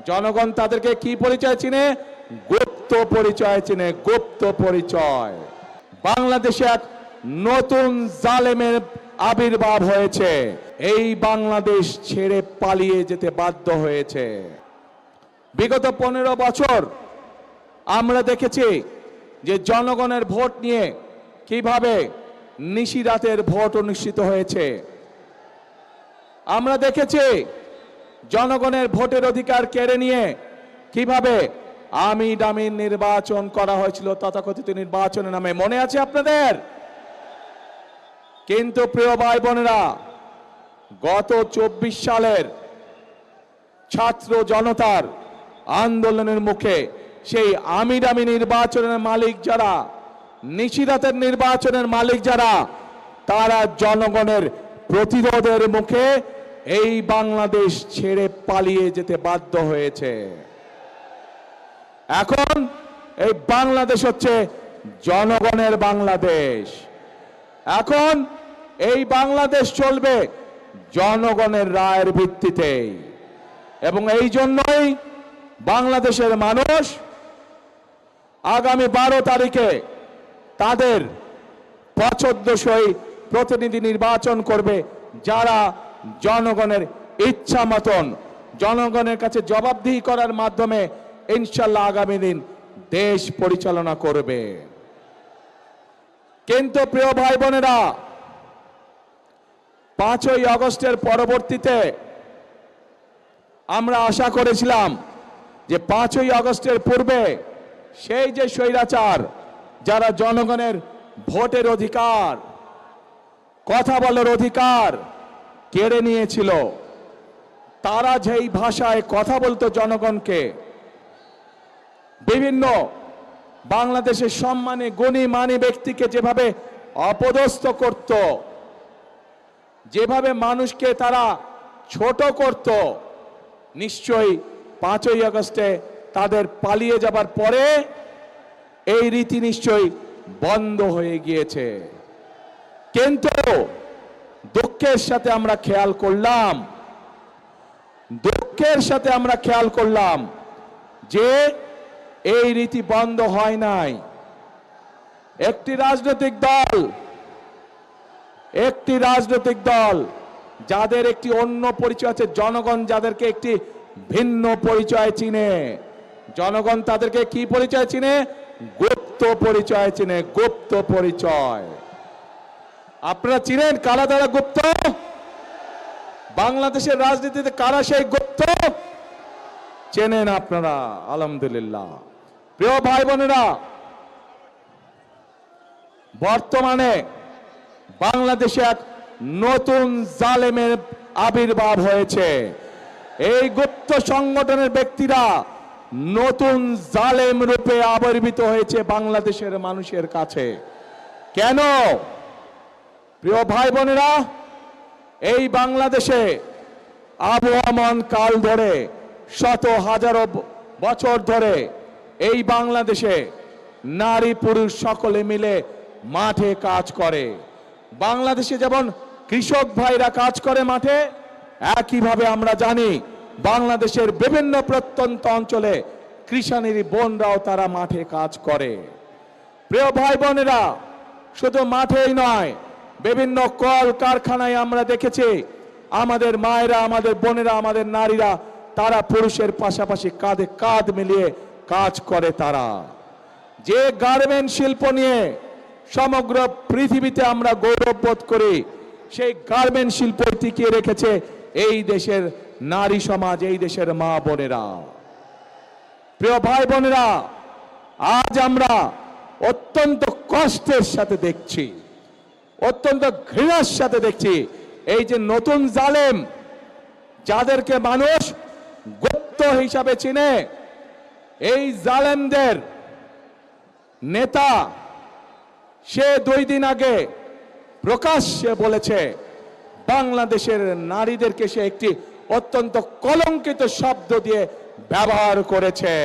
জনগণ তাদেরকে কি পরিচয় চিনে? গুপ্ত পরিচয় চিনে, গুপ্ত পরিচয়। বাংলাদেশে এক নতুন জালেমের আবির্ভাব হয়েছে। এই বাংলাদেশ ছেড়ে পালিয়ে যেতে বাধ্য হয়েছে। বিগত 15 বছর আমরা দেখেছি যে জনগণের ভোট নিয়ে কিভাবে নিশিরাতের ভোট অনুষ্ঠিত হয়েছে। আমরা দেখেছি জনগণের ভোটের অধিকার কেড়ে নিয়ে কিভাবে আমি দামি নির্বাচন করা হয়েছিল, তথাকথিত নির্বাচনের নামে। মনে আছে আপনাদের? কিন্তু প্রিয় ভাই বোনেরা, গত 24 সালের ছাত্র জনতার আন্দোলনের মুখে সেই আমি দামি নির্বাচনের মালিক যারা, নিশিরাতের নির্বাচনের মালিক যারা, তারা জনগণের প্রতিরোধের মুখে এই বাংলাদেশ ছেড়ে পালিয়ে যেতে বাধ্য হয়েছে। এখন এই বাংলাদেশ হচ্ছে জনগণের বাংলাদেশ। এখন এই বাংলাদেশ চলবে জনগণের রায়ের ভিত্তিতে, এবং এই জন্যই বাংলাদেশের মানুষ আগামী 12 তারিখে তাদের পছন্দসই প্রতিনিধি নির্বাচন করবে, যারা জনগণের ইচ্ছা মতন জনগণের কাছে জবাবদিহি করার মাধ্যমে ইনশাল্লাহ আগামী দিন দেশ পরিচালনা করবে। কিন্তু প্রিয় ভাই বোনেরা, 5ই আগস্টের পরবর্তীতে আমরা আশা করেছিলাম যে 5ই আগস্টের পূর্বে সেই যে স্বৈরাচার যারা জনগণের ভোটের অধিকার, কথা বলার অধিকার কেড়ে নিয়েছিল, তারা যেই ভাষায় কথা বলতো জনগণকে, বিভিন্ন বাংলাদেশের সম্মানী গুণী মানী ব্যক্তিকে যেভাবে অপদস্থ করত, যেভাবে মানুষকে তারা ছোট করত, নিশ্চয়ই 5ই আগস্টে তাদের পালিয়ে যাবার পরে এই রীতি নিশ্চয়ই বন্ধ হয়ে গিয়েছে। কিন্তু দুঃখের সাথে আমরা খেয়াল করলাম যে এই রীতি বন্ধ হয় নাই। একটি রাজনৈতিক দল যাদের একটি অন্য পরিচয় আছে, জনগণ যাদেরকে একটি ভিন্ন পরিচয় চিনে, জনগণ তাদেরকে কি পরিচয় চিনে? গুপ্ত পরিচয় চিনে, গুপ্ত পরিচয়। আপনারা চিনেন কারা তারা গুপ্ত? বাংলাদেশের রাজনীতিতে কারা সেই গুপ্ত? চেনেন আপনারা, আলহামদুলিল্লাহ। প্রিয় ভাই বোনেরা, বর্তমানে বাংলাদেশে এক নতুন জালেমের আবির্ভাব হয়েছে। এই গুপ্ত সংগঠনের ব্যক্তিরা নতুন জালেম রূপে আবির্ভূত হয়েছে বাংলাদেশের মানুষের কাছে। কেন? প্রিয় ভাই বোনেরা, এই বাংলাদেশে আবহমান কাল ধরে, শত হাজারো বছর ধরে এই বাংলাদেশে নারী পুরুষ সকলে মিলে মাঠে কাজ করে। বাংলাদেশে যেমন কৃষক ভাইরা কাজ করে মাঠে, একইভাবে আমরা জানি বাংলাদেশের বিভিন্ন প্রত্যন্ত অঞ্চলে কৃষানেরই বোনরাও তারা মাঠে কাজ করে। প্রিয় ভাই বোনেরা, শুধু মাঠেই নয়, বিভিন্ন কল কারখানায় আমরা দেখেছি আমাদের মায়েরা, আমাদের বোনেরা, আমাদের নারীরা তারা পুরুষের পাশাপাশি কাঁধে কাঁধ মিলিয়ে কাজ করে। তারা যে গার্মেন্ট শিল্প নিয়ে সমগ্র পৃথিবীতে আমরা গৌরববোধ করি, সেই গার্মেন্ট শিল্প টিকিয়ে রেখেছে এই দেশের নারী সমাজ, এই দেশের মা বোনেরা। প্রিয় ভাই বোনেরা, আজ আমরা অত্যন্ত কষ্টের সাথে দেখছি, অত্যন্ত ঘৃণার সাথে দেখছি এই যে নতুন জালেম, যাদেরকে মানুষ গুপ্ত হিসাবে চিনে, এই জালেমদের নেতা সে 2 দিন আগে প্রকাশ্যে বলেছে বাংলাদেশের নারীদেরকে সে একটি অত্যন্ত কলঙ্কিত শব্দ দিয়ে ব্যবহার করেছে।